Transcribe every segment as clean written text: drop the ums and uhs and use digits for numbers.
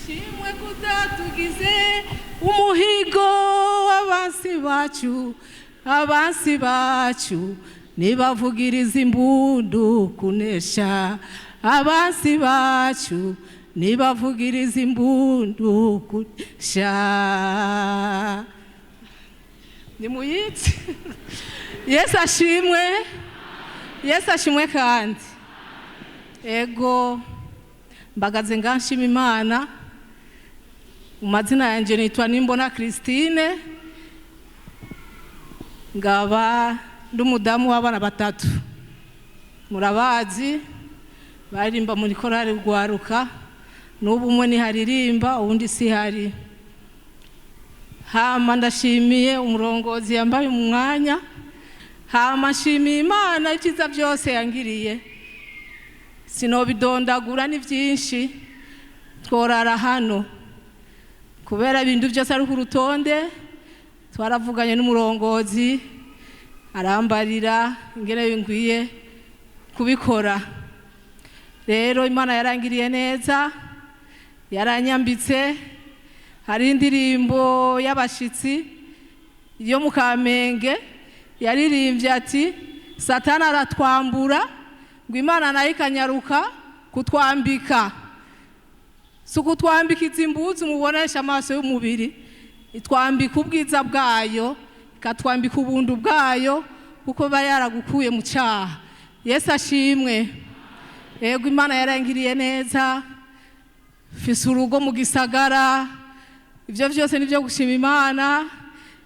shimwe kutatugize umuhigo abansi bacu nibavugiriza impundu kunesha abansi bacu nibavugiriza impundu kunesha. Nimuyitse. Yesu ashimwe kandi. Ego mbagaze nganshima Imana. Mu mazina yanjye nitwa Nimbona Christine, ngaba ndumudamu w'abana batatu. Murabazi baririmba muri korali Rwaruka, n'ubu umwe niharirimba uwundi sihari. Hama ndashimiye umurongozi yambaye mu mwanya, hama nshimiye Imana ibyiza byose yangiriye. Sinobidondagura ni byinshi, tworara hano kubera ibintu byose ari ku rutonde. Twaravuganye n'umurongozi arambarira ingene ngwiye kubikora. Rero Imana yarangiriye neza, yaranyambitse. Hari indirimbo y'abashitsi yo mu Kamenge yaririmbye ati Satani aratwambura ngo Imana nayo ikanyaruka kutwambika. Sukutwambika izimbuzi mubonesha amaso y'umubiri, itwambika ubwiza bwayo, ikatwambika ubuntu bwayo, kuko ba yaragukuye mu cyaha. Yesu ashimwe. Yego Imana yarangiriye neza, fise urugo mu Gisagara. Ibyo byose nibyo gushima Imana.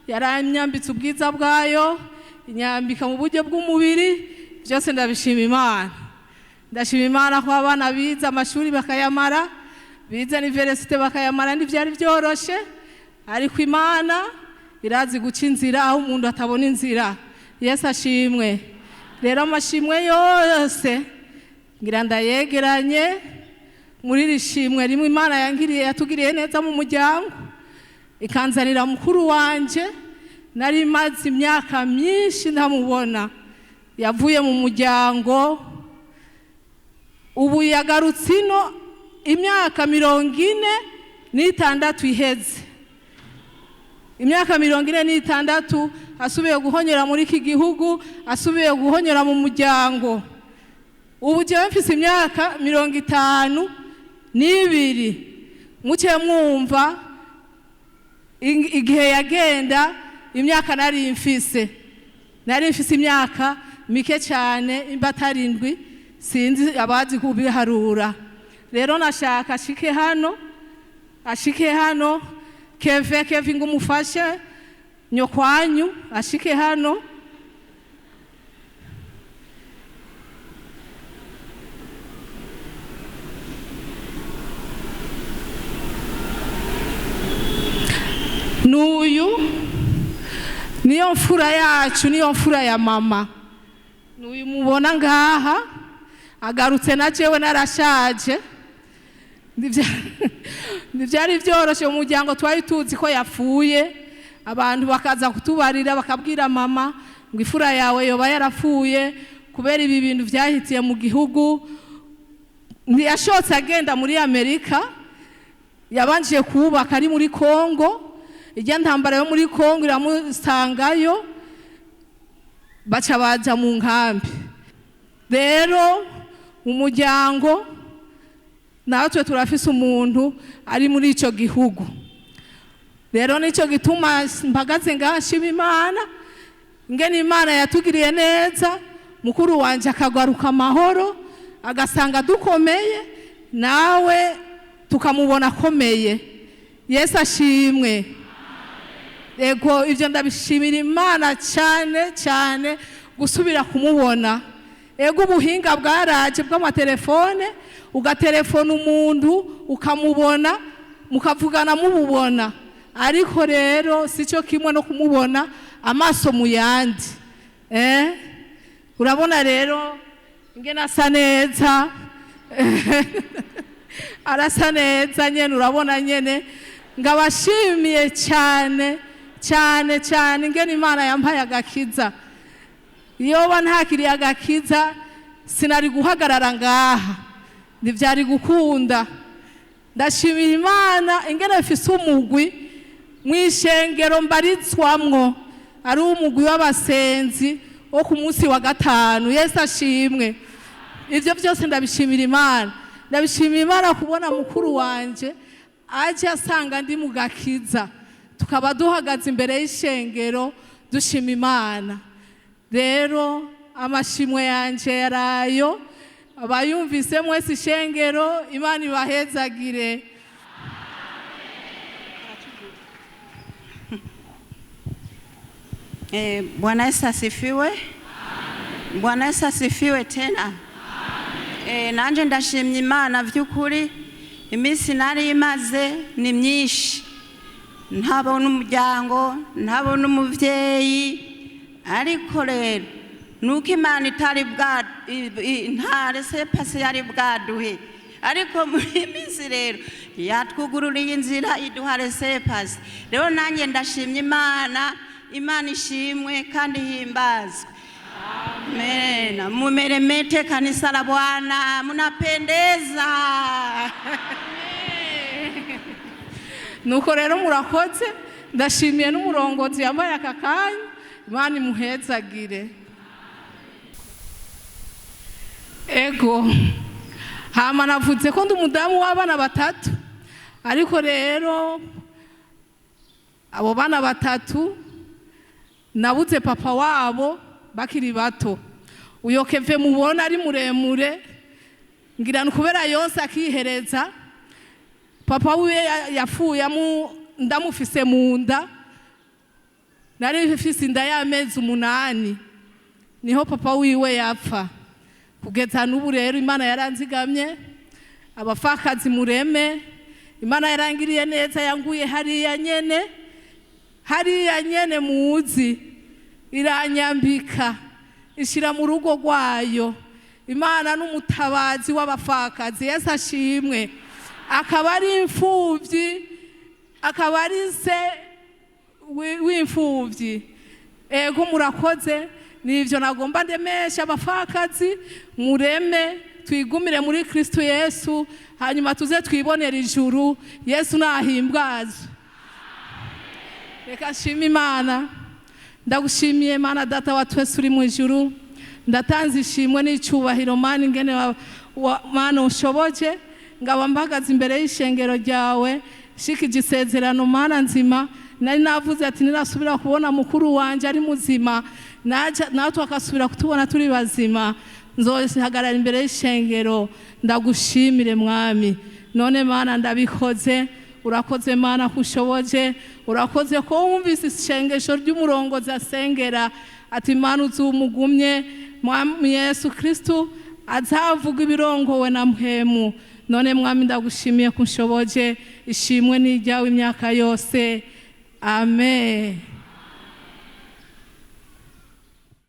Yaranyambitse ubwiza bwayo, inyambika mu buryo bw'umubiri. Byose ndabishima Imana. Ndashima Imana ko abana biza amashuri bakayamara, biza universite bakayamara, ntibyari byoroshe, ariko Imana irazi guca inzira aho umuntu atabona inzira. Yesu ashimwe. Rero amashimwe yose ngira ndayegeranye muri rishimwe rimwe Imana yatugiriye neza mu muryango, ikanzanira mukuru wanje nari maze imyaka myinshi ntamubona. Yavuye mu muryango, ubu yagarutse ino imyaka 46 iheze. Imyaka 46 asubiye guhonyera muri iki gihugu, asubiye guhonyera mu muryango. Ubu jewe mfise imyaka 52. Muce mwumva igihe yagenda imyaka nari mfise imyaka mike cyane, imbatarindwi, sinzi abazi kubiharura. Rero nashaka ashike hano keve ngo umufashe nyokwanyu ashike hano. Nuyu niyo mfura yacu, niyo mfura ya mama. Nuyu mubona ngaha agarutse na jewe narashaje. Ntibyari byoroshe mu muryango, twari tuzi ko yapfuye. Abantu bakaza kutubarira bakabwira mama ngo ifura yawe yoba yarapfuye kubera ibi bintu byahitiye mu gihugu. Ntiyashotse agenda muri Amerika, yabanjije kubaka ari muri Kongo. Ijya ntambara yo muri Kongo iramusangayo, baca baja mu nkambi. Rero mu muryango natwe turafise umuntu ari muri ico gihugu. Rero nico gituma mpagaze ngashima Imana ingene Imana yatugiriye neza. Mukuru wanje akagaruka amahoro, agasanga dukomeye, nawe tukamubona akomeye. Yesu ashimwe. Ego ivyo ndabishimira Imana cyane gusubira kumubona. Ego ubuhinga bwaraje bw'amatelefone, ugaterefona umuntu ukamubona, mukavugana mububona. Ariko rero sico kimwe no kumubona amaso mu yandi. Urabona rero ingene asa neza. Arasa neza nyene, urabona nyene. Ngabashimiye cyane ingene Imana yampaye agakiza. Yoba ntakiriye agakiza sinari guhagarara ngaha, ntibyari gukunda. ndashimira Imana ingene mfise umugwi mw'ishengero mbarizwamwo ari umugwi w'abasenzi wo ku munsi wa gatanu. Yesu ashimwe. Ivyo byose ndabishimira Imana. Ndabishimira Imana kubona mukuru wanje aje asanga ndi mu gakiza, tukaba duhagaze imbere y'ishengero dushima Imana. Rero amashimwe yanje yarayo, abayumvise mwese ishengero, Imana ibahezagire. Bwana Yesu asifiwe. Bwana Yesu asifiwe tena. Nanje ndashimye Imana vy'ukuri, iminsi nari imaze ni myinshi, ntabona umuryango, ntabona umuvyeyi, ariko rero nuko Imana itari bwa ntare se pasi yari bwaduhe, ariko muri minsi rero yatwugururiye inzira iduha resepasi. Rero nanjye ndashimye Imana, Imana ishimwe kandi himbazwe. Amen. Mumeremete kanisa la Bwana, munapendeza. Nuko rero murakoze, ndashimiye n'umurongozi yambaye aka kanya, Imana imuhezagire. Ego hama navuze ko ndi umudamu w'abana batatu, ariko rero abo bana batatu nabuze papa wabo bakiri bato. Uyo Keve mubona ari muremure, ngira kubera yose akihereza. Papa wiwe yapfuye ndamufise mu nda, nari mfise inda y'amezi 8, niho papa wiwe yapfa. Kugeza n'ubu rero Imana yaranzigamye, abafakazi mureme, Imana yarangiriye neza, yanguye hariya nyene muzi, iranyambika ishira mu rugo rwayo. Imana n'umutabazi w'abafakazi. Yesu ashimwe. Akaba ari imfuvyi, akaba ari se w'imfuvyi. Ego murakoze, nivyo nagomba ndemesha abafakazi, mureme twigumire muri Kristo Yesu, hanyuma tuze twibonera ijuru. Yesu nahimbazwe. Reka shima Imana. Ndagushimiye Mana data wa twese uri mu ijuru, ndatanze ishimwe n'icubahiro Mana ingene Mana ushoboje, ngaba mbagaze imbere y'ishengero ryawe, shikije isezerano Mana nzima. Nari navuze ati nirasubira kubona mukuru wanje ari muzima, natwe akasubira kutubona turi bazima, nzohagarara imbere y'ishengero ndagushimire Mwami. None Mana ndabikoze, urakoze Mana kushoboje, urakoze ko wumvise ishengesho ry'umurongozi asengera ati Mana uzumugumye, Mwami Yesu Kristo azavuga ibirongowe na mpemu. None Mwami ndagushimiye kushoboje, ishimwe n'iryawe imyaka yose. Amen.